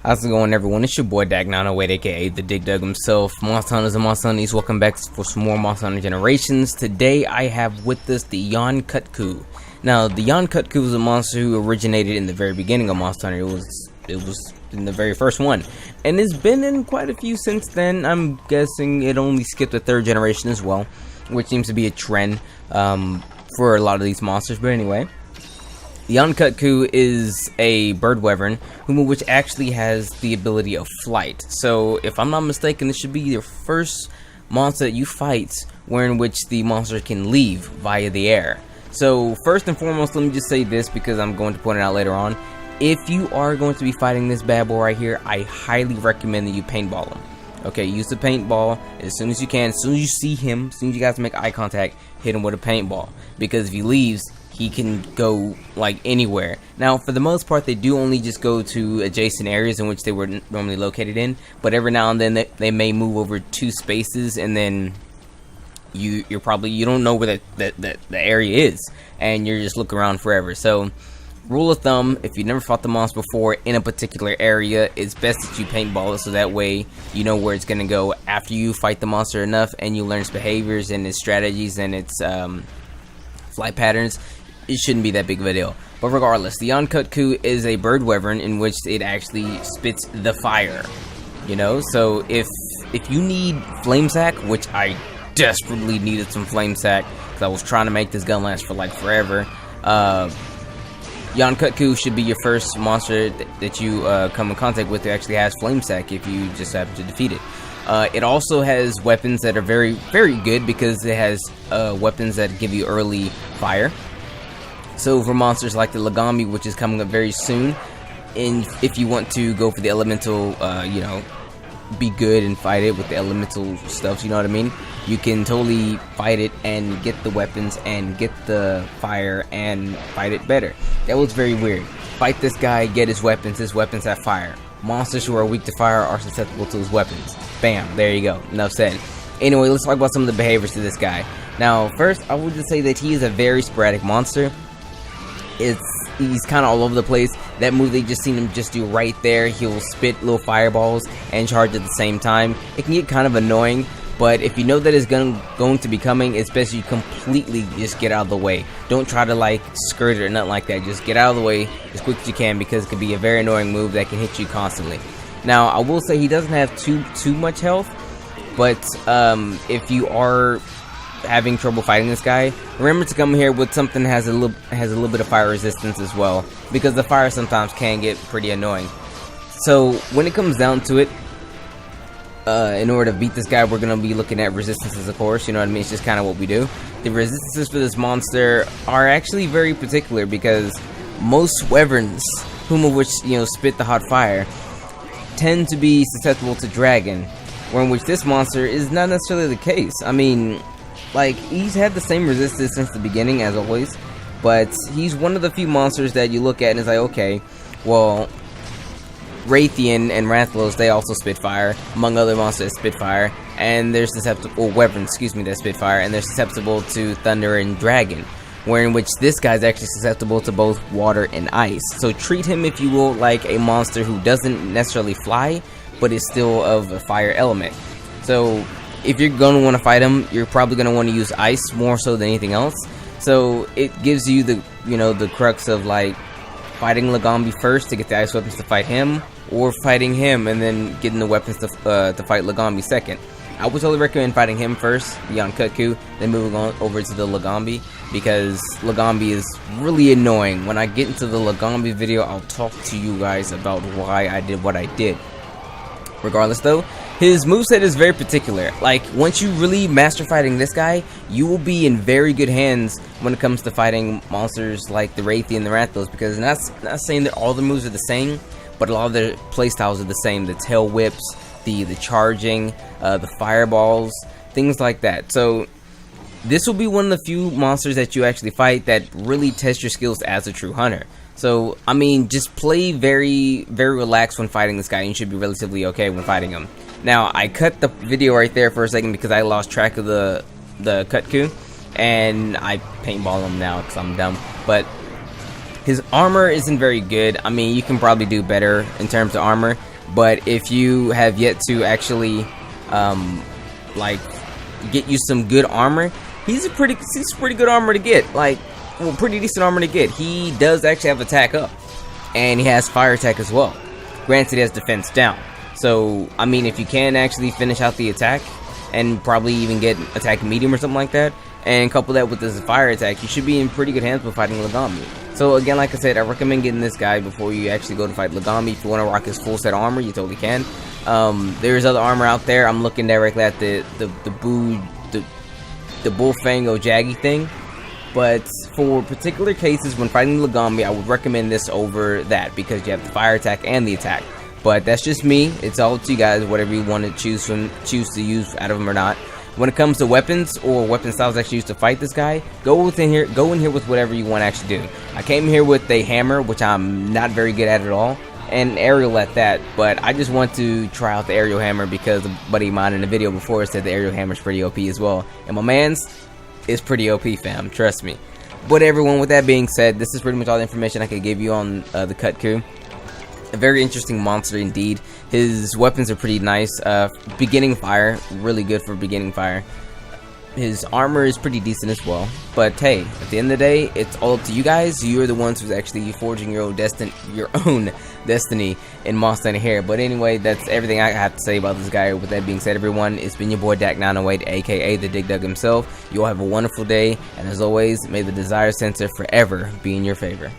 How's it going, everyone? It's your boy Dag908, aka the Dig Dug himself. Monster Hunters and Monster Hunties, welcome back for some more Monster Hunter Generations. Today I have with us the Yian Kutku. Now, the Yian Kutku is a monster who originated in the very beginning of Monster Hunter. It was in the very first one, and it's been in quite a few since then. I'm guessing it only skipped the third generation as well, which seems to be a trend for a lot of these monsters. But anyway, Yian Kutku is a bird wyvern which actually has the ability of flight. So if I'm not mistaken, this should be your first monster that you fight in which the monster can leave via the air. So first and foremost, let me just say this because I'm going to point it out later on. If you are going to be fighting this bad boy right here, I highly recommend that you paintball him. Okay, use the paintball as soon as you can. As soon as you see him, as soon as you guys make eye contact, hit him with a paintball. Because if he leaves, he can go like anywhere. Now, for the most part, they do only just go to adjacent areas in which they were normally located in. But every now and then, they may move over two spaces, and then you don't know where the area is, and you're just looking around forever. So, rule of thumb: if you never fought the monster before in a particular area, it's best that you paintball it, so that way you know where it's gonna go after you fight the monster enough, and you learn its behaviors and its strategies and its flight patterns. It shouldn't be that big of a deal. But regardless, the Yian Kutku is a bird wyvern in which it actually spits the fire. You know, so if you need flame sack, which I desperately needed some flame sack because I was trying to make this gun last for like forever, Yian Kutku should be your first monster that you come in contact with that actually has flame sack if you just happen to defeat it. It also has weapons that are very, very good because it has weapons that give you early fire. So for monsters like the Lagambi, which is coming up very soon, and if you want to go for the elemental, you know, be good and fight it with the elemental stuff, you know what I mean? You can totally fight it and get the weapons and get the fire and fight it better. That was very weird. Fight this guy, get his weapons have fire. Monsters who are weak to fire are susceptible to his weapons. Bam, there you go, enough said. Anyway, let's talk about some of the behaviors of this guy. Now, first, I would just say that he is a very sporadic monster. He's kind of all over the place. That move they just seen him just do right there, he'll spit little fireballs and charge at the same time. It can get kind of annoying, but if you know that it's going to be coming, it's best you completely just get out of the way. Don't try to like skirt it or nothing like that. Just get out of the way as quick as you can because it can be a very annoying move that can hit you constantly. Now, I will say he doesn't have too much health, but if you are having trouble fighting this guy, remember to come here with something that has a little bit of fire resistance as well, because the fire sometimes can get pretty annoying. So when it comes down to it, in order to beat this guy, we're going to be looking at resistances, of course, you know what I mean? It's just kind of what we do. The resistances for this monster are actually very particular because most wyverns, whom of which, you know, spit the hot fire, tend to be susceptible to dragon, where in which this monster is not necessarily the case. I mean, like, he's had the same resistance since the beginning, as always, but he's one of the few monsters that you look at and it's like, okay, well, Raytheon and Rathalos, they also spit fire, among other monsters that spit fire, and they're susceptible, wyverns, excuse me, that spit fire, and they're susceptible to thunder and dragon, where in which this guy's actually susceptible to both water and ice. So treat him, if you will, like a monster who doesn't necessarily fly, but is still of a fire element. So if you're going to want to fight him, you're probably going to want to use ice more so than anything else. So it gives you the, you know, the crux of like fighting Lagambi first to get the ice weapons to fight him, or fighting him and then getting the weapons to fight Lagambi second. I would totally recommend fighting him first, Yian Kutku, then moving on over to the Lagambi, because Lagambi is really annoying. When I get into the Lagambi video, I'll talk to you guys about why I did what I did. Regardless though, his moveset is very particular. Like, once you really master fighting this guy, you will be in very good hands when it comes to fighting monsters like the Raytheon and the Rathalos, because not saying that all the moves are the same, but a lot of their playstyles are the same. The tail whips, the charging, the fireballs, things like that. So this will be one of the few monsters that you actually fight that really test your skills as a true hunter. So, I mean, just play very, very relaxed when fighting this guy, and you should be relatively okay when fighting him. Now, I cut the video right there for a second because I lost track of the Kutku, and I paintball him now because I'm dumb. But his armor isn't very good. I mean, you can probably do better in terms of armor. But if you have yet to actually like get you some good armor, he's pretty good armor to get. Like, well, pretty decent armor to get. He does actually have attack up, and he has fire attack as well. Granted, he has defense down. So I mean, if you can actually finish out the attack and probably even get attack medium or something like that, and couple that with this fire attack, you should be in pretty good hands with fighting Lagami. So again, like I said, I recommend getting this guy before you actually go to fight Lagami. If you want to rock his full set armor, you totally can. There's other armor out there. I'm looking directly at the Bullfang Jaggy thing. But for particular cases when fighting Lagami, I would recommend this over that, because you have the fire attack and the attack. But that's just me. It's all up to you guys, whatever you want to choose to use out of them or not. When it comes to weapons or weapon styles actually used to fight this guy, go in here with whatever you want to actually do. I came here with a hammer, which I'm not very good at all, and aerial at that, but I just want to try out the aerial hammer because a buddy of mine in the video before said the aerial hammer is pretty OP as well. And my man's is pretty OP, fam, trust me. But everyone, with that being said, this is pretty much all the information I could give you on the Kutku. A very interesting monster indeed. His weapons are pretty nice. Beginning fire, really good for beginning fire. His armor is pretty decent as well. But hey, at the end of the day, it's all up to you guys. You're the ones who's actually forging your own destiny in Monster Hunter here. But anyway, that's everything I have to say about this guy. With that being said, everyone, it's been your boy Dak908, aka the Dig Dug himself. You all have a wonderful day, and as always, may the Desire Sensor forever be in your favor.